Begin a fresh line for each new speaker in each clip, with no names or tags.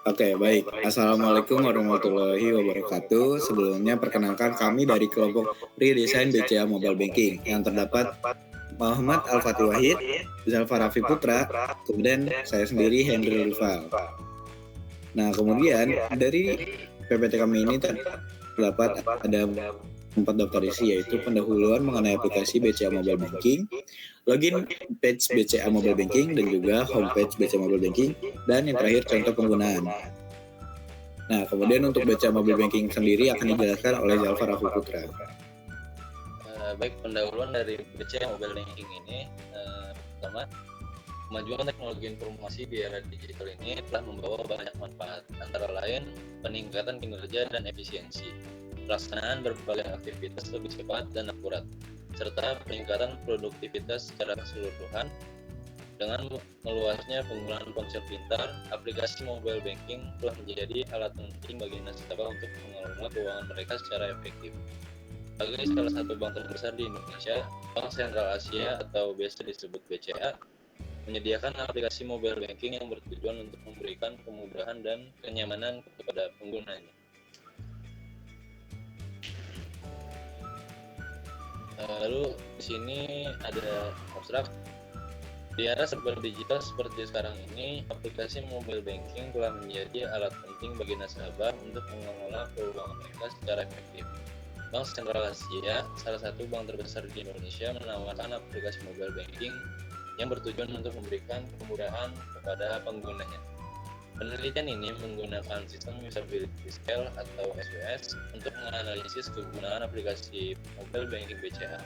Oke, baik. Assalamualaikum warahmatullahi wabarakatuh. Sebelumnya perkenalkan kami dari kelompok Redesign BCA Mobile Banking yang terdapat Muhammad Al-Fatih Wahid, Zalfa Raffi Putra, kemudian saya sendiri Henry Rival. Nah, kemudian dari PPT kami ini terdapat ada 4 daftar isi, yaitu pendahuluan mengenai aplikasi BCA Mobile Banking, login page BCA Mobile Banking, dan juga homepage BCA Mobile Banking, dan yang terakhir contoh penggunaan. Nah, kemudian untuk BCA Mobile Banking sendiri akan dijelaskan oleh Zalfa Raffi Putra.
Baik, pendahuluan dari BCA Mobile Banking ini, pertama, kemajuan teknologi informasi di era digital ini telah membawa banyak manfaat, antara lain peningkatan kinerja dan efisiensi, pelaksanaan berbagai aktivitas lebih cepat dan akurat, serta peningkatan produktivitas secara keseluruhan. Dengan meluasnya penggunaan ponsel pintar, aplikasi mobile banking telah menjadi alat penting bagi nasabah untuk mengelola keuangan mereka secara efektif. Sebagai salah satu bank terbesar di Indonesia, Bank Sentral Asia atau biasa disebut BCA, menyediakan aplikasi mobile banking yang bertujuan untuk memberikan kemudahan dan kenyamanan kepada penggunanya. Lalu di sini ada abstrak. Di era serba digital seperti sekarang ini, aplikasi mobile banking telah menjadi alat penting bagi nasabah untuk mengelola keuangan mereka secara efektif. Bank Sentral Asia, salah satu bank terbesar di Indonesia, menawarkan aplikasi mobile banking yang bertujuan untuk memberikan kemudahan kepada penggunanya. Penelitian ini menggunakan sistem usability scale atau SUS untuk menganalisis kegunaan aplikasi mobile banking BCA.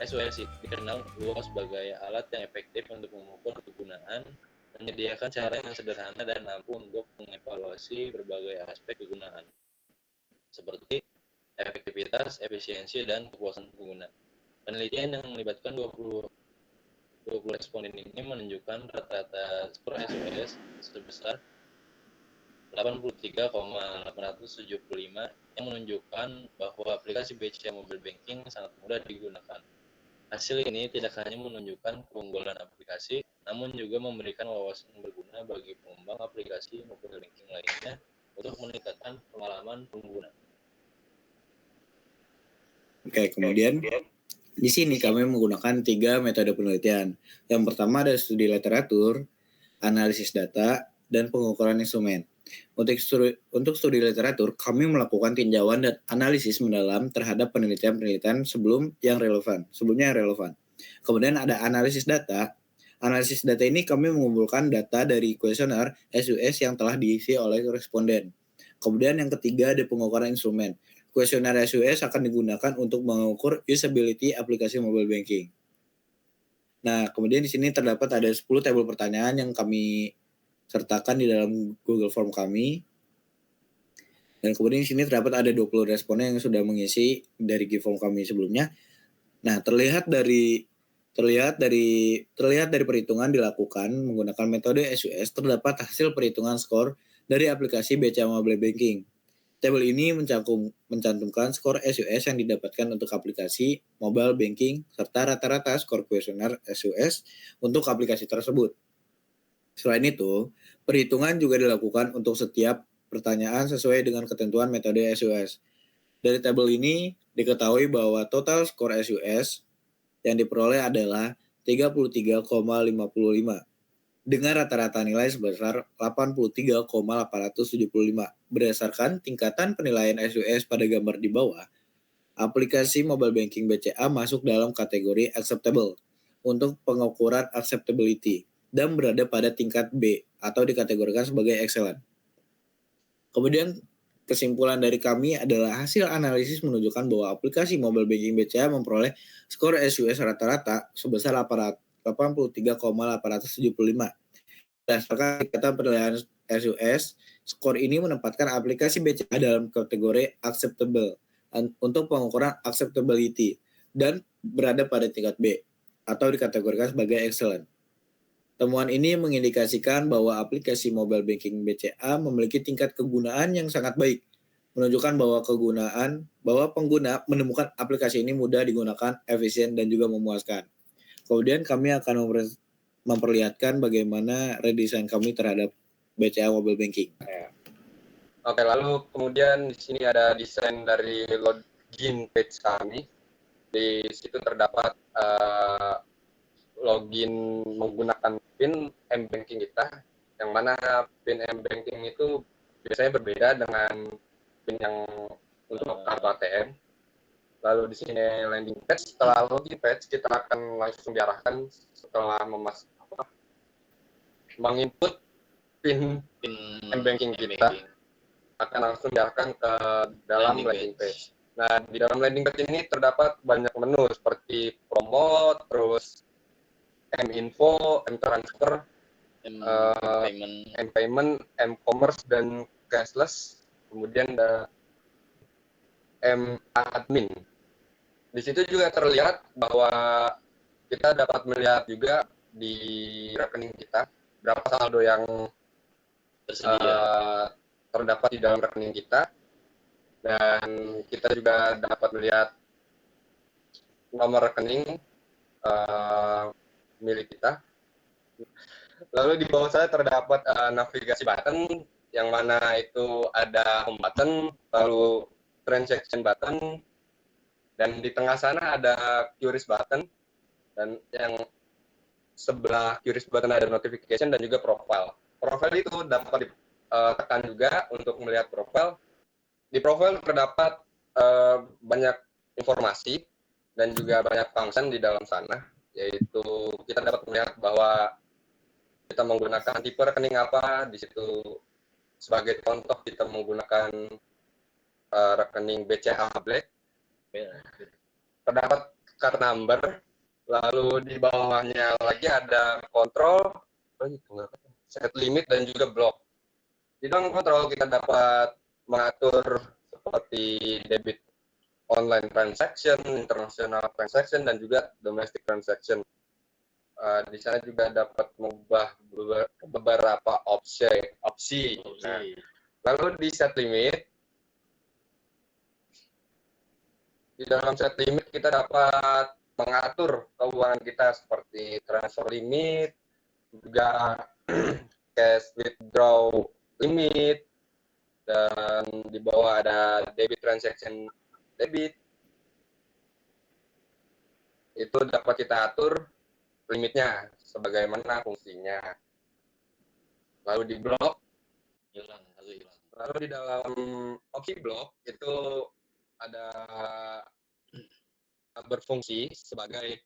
SUS dikenal luas sebagai alat yang efektif untuk mengukur kegunaan, menyediakan cara yang sederhana dan mampu untuk mengevaluasi berbagai aspek kegunaan, seperti efektivitas, efisiensi, dan kepuasan pengguna. Penelitian yang melibatkan 20 responden ini menunjukkan rata-rata skor SUS sebesar 83,875 yang menunjukkan bahwa aplikasi BCA Mobile Banking sangat mudah digunakan. Hasil ini tidak hanya menunjukkan keunggulan aplikasi, namun juga memberikan wawasan berguna bagi pengembang aplikasi mobile banking lainnya untuk meningkatkan pengalaman pengguna.
Oke, kemudian di sini kami menggunakan 3 metode penelitian. Yang pertama ada studi literatur, analisis data, dan pengukuran instrumen. Untuk studi literatur, kami melakukan tinjauan dan analisis mendalam terhadap penelitian-penelitian sebelumnya yang relevan. Kemudian ada analisis data. Analisis data ini kami mengumpulkan data dari kuesioner SUS yang telah diisi oleh responden. Kemudian yang ketiga ada pengukuran instrumen. Kuesioner SUS akan digunakan untuk mengukur usability aplikasi mobile banking. Nah, kemudian di sini terdapat ada 10 tabel pertanyaan yang kami sertakan di dalam Google Form kami. Dan kemudian di sini terdapat ada 20 responden yang sudah mengisi dari Form kami sebelumnya. Nah, terlihat dari perhitungan dilakukan menggunakan metode SUS, terdapat hasil perhitungan skor dari aplikasi BCA Mobile Banking. Tabel ini mencantumkan skor SUS yang didapatkan untuk aplikasi mobile banking serta rata-rata skor kuesioner SUS untuk aplikasi tersebut. Selain itu, perhitungan juga dilakukan untuk setiap pertanyaan sesuai dengan ketentuan metode SUS. Dari tabel ini diketahui bahwa total skor SUS yang diperoleh adalah 33,55 dengan rata-rata nilai sebesar 83,875. Berdasarkan tingkatan penilaian SUS pada gambar di bawah, aplikasi mobile banking BCA masuk dalam kategori acceptable untuk pengukuran acceptability dan berada pada tingkat B atau dikategorikan sebagai excellent. Kemudian kesimpulan dari kami adalah hasil analisis menunjukkan bahwa aplikasi mobile banking BCA memperoleh skor SUS rata-rata sebesar 83,875. Berdasarkan tingkatan penilaian SUS, skor ini menempatkan aplikasi BCA dalam kategori acceptable untuk pengukuran acceptability dan berada pada tingkat B atau dikategorikan sebagai excellent. Temuan ini mengindikasikan bahwa aplikasi mobile banking BCA memiliki tingkat kegunaan yang sangat baik, menunjukkan bahwa pengguna menemukan aplikasi ini mudah digunakan, efisien, dan juga memuaskan. Kemudian kami akan memperlihatkan bagaimana redesign kami terhadap BCA Mobile Banking.
Oke, lalu kemudian di sini ada desain dari login page kami. Di situ terdapat login menggunakan PIN M-Banking kita, yang mana PIN M-Banking itu biasanya berbeda dengan PIN yang untuk kartu ATM. Lalu di sini landing page. Setelah login page, kita akan langsung diarahkan setelah menginput PIN M-Banking kita, akan langsung diarahkan ke dalam landing page. Nah, di dalam landing page ini terdapat banyak menu seperti promote, terus M-Info, M-Transfer, M-Payment, M-Commerce, dan Cashless. Kemudian ada M-Admin. Di situ juga terlihat bahwa kita dapat melihat juga di rekening kita berapa saldo yang terdapat di dalam rekening kita, dan kita juga dapat melihat nomor rekening milik kita. Lalu di bawah saya terdapat navigasi button, yang mana itu ada home button, lalu transaction button, dan di tengah sana ada QRIS button, dan yang sebelah QRIS button ada notification dan juga profile. Profile itu dapat ditekan juga untuk melihat profile. Di profile terdapat banyak informasi dan juga banyak function di dalam sana, yaitu kita dapat melihat bahwa kita menggunakan tipe rekening apa. Di situ sebagai contoh kita menggunakan rekening BCA Black. Terdapat card number, lalu di bawahnya lagi ada kontrol, set limit, dan juga block. Di dalam kontrol kita dapat mengatur seperti debit online transaction, international transaction, dan juga domestic transaction. Di sana juga dapat mengubah beberapa opsi. Nah, lalu di set limit, di dalam set limit kita dapat mengatur keuangan kita seperti transfer limit, juga cash withdraw limit, dan di bawah ada debit transaction debit. Itu dapat kita atur limitnya sebagaimana fungsinya. Lalu di blok, lalu di dalam opsi blok itu ada berfungsi sebagai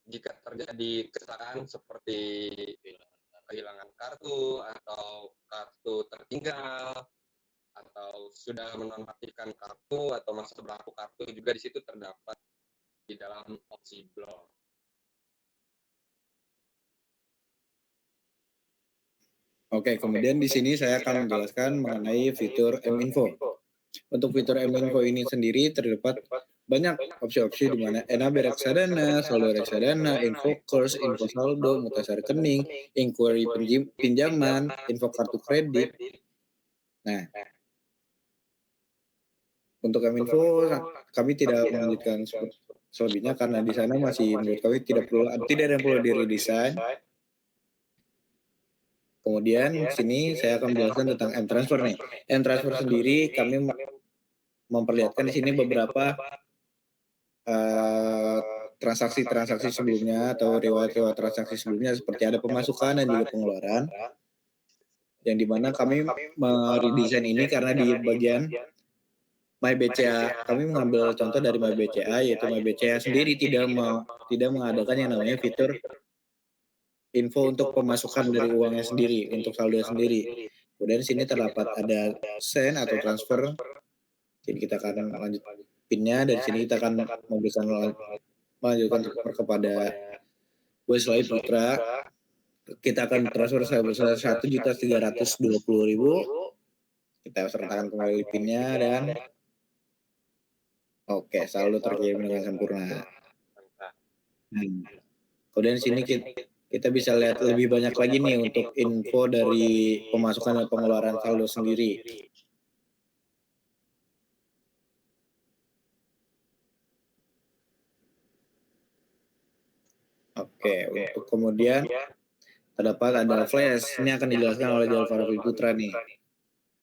jika terjadi kesalahan seperti kehilangan kartu atau kartu tertinggal atau sudah menonaktifkan kartu atau masa berlaku kartu, juga di situ terdapat di dalam opsi blok.
Oke, kemudian di sini saya akan menjelaskan mengenai fitur M-Info. Untuk fitur M-Info ini sendiri terdapat banyak opsi-opsi di mana NAB reksadana, saldo reksadana, info kurs, info saldo, mutasi rekening, inquiry pinjaman, info kartu kredit. Nah, untuk M-Info kami tidak melanjutkan selebihnya karena di sana masih menurut kami tidak ada yang perlu diredesain. Kemudian di sini saya akan menjelaskan tentang M-Transfer nih. M-Transfer sendiri kami memperlihatkan di sini beberapa transaksi-transaksi sebelumnya atau riwayat-riwayat transaksi sebelumnya, seperti ada pemasukan dan juga pengeluaran, yang dimana kami meredesain ini karena di bagian MyBCA kami mengambil contoh dari MyBCA, yaitu MyBCA sendiri tidak mengadakan yang namanya fitur info untuk pemasukan dari uangnya sendiri, untuk saldo sendiri. Kemudian di sini terdapat ada send atau transfer. Jadi kita akan lanjut pinnya, dari sini kita akan melanjutkan transfer kepada Wesley Putra. Kita akan transfer sebesar 1.320.000. Kita sertakan kembali pinnya dan oke, saldo terkirim dengan sempurna. Kemudian di sini kita bisa lihat lebih banyak lagi nih untuk info dari pemasukan dan pengeluaran saldo sendiri. Oke, untuk kemudian terdapat ada flash. Ini akan dijelaskan oleh Jalva Raffi Putra nih.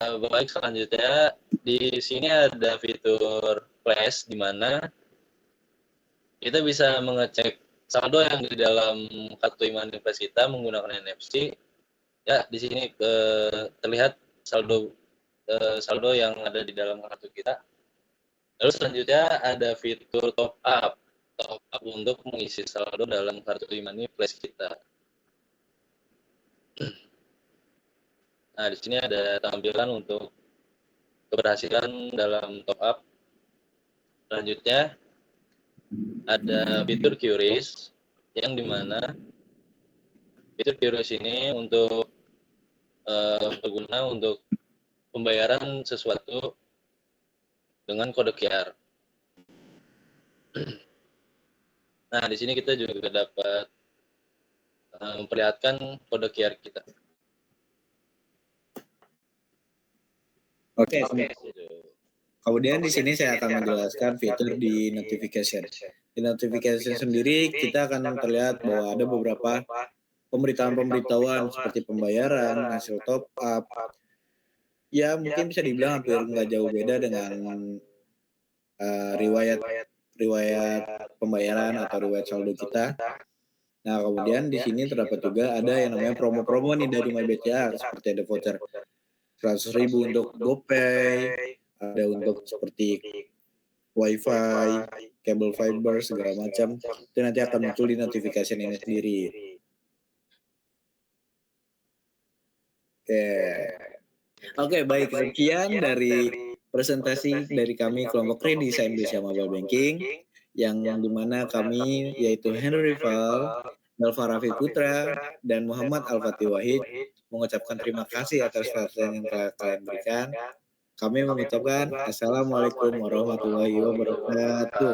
Baik, selanjutnya di sini ada fitur flash di mana kita bisa mengecek saldo yang di dalam kartu e-money flash kita menggunakan NFC. Ya, di sini terlihat saldo yang ada di dalam kartu kita. Lalu selanjutnya ada fitur top up untuk mengisi saldo dalam kartu e-money flash kita. Nah, di sini ada tampilan untuk keberhasilan dalam top up. Selanjutnya ada fitur QRIS yang dimana fitur QRIS ini untuk berguna untuk pembayaran sesuatu dengan kode QR. Nah, di sini kita juga dapat memperlihatkan kode QR kita.
Oke. Kemudian di sini saya akan menjelaskan fitur di notification. Di notification sendiri kita akan terlihat bahwa ada beberapa pemberitahuan seperti pembayaran, hasil top up. Ya mungkin bisa dibilang hampir nggak jauh beda dengan riwayat pembayaran atau riwayat saldo kita. Nah kemudian di sini terdapat juga ada yang namanya promo-promo nih dari MyBCA, seperti ada voucher 100.000 untuk GoPay, ada untuk seperti WiFi, kabel fiber segala macam. Itu nanti akan muncul di notification ini sendiri. Oke, baik, sekian dari presentasi dari kami kelompok Kredi Indonesia Mobile Banking, yang dimana kami yaitu Henry Rival, Jalva Raffi Putra, dan Muhammad Al-Fatih Wahid mengucapkan terima kasih atas perhatian yang telah kalian berikan. Kami mengucapkan Assalamualaikum warahmatullahi wabarakatuh.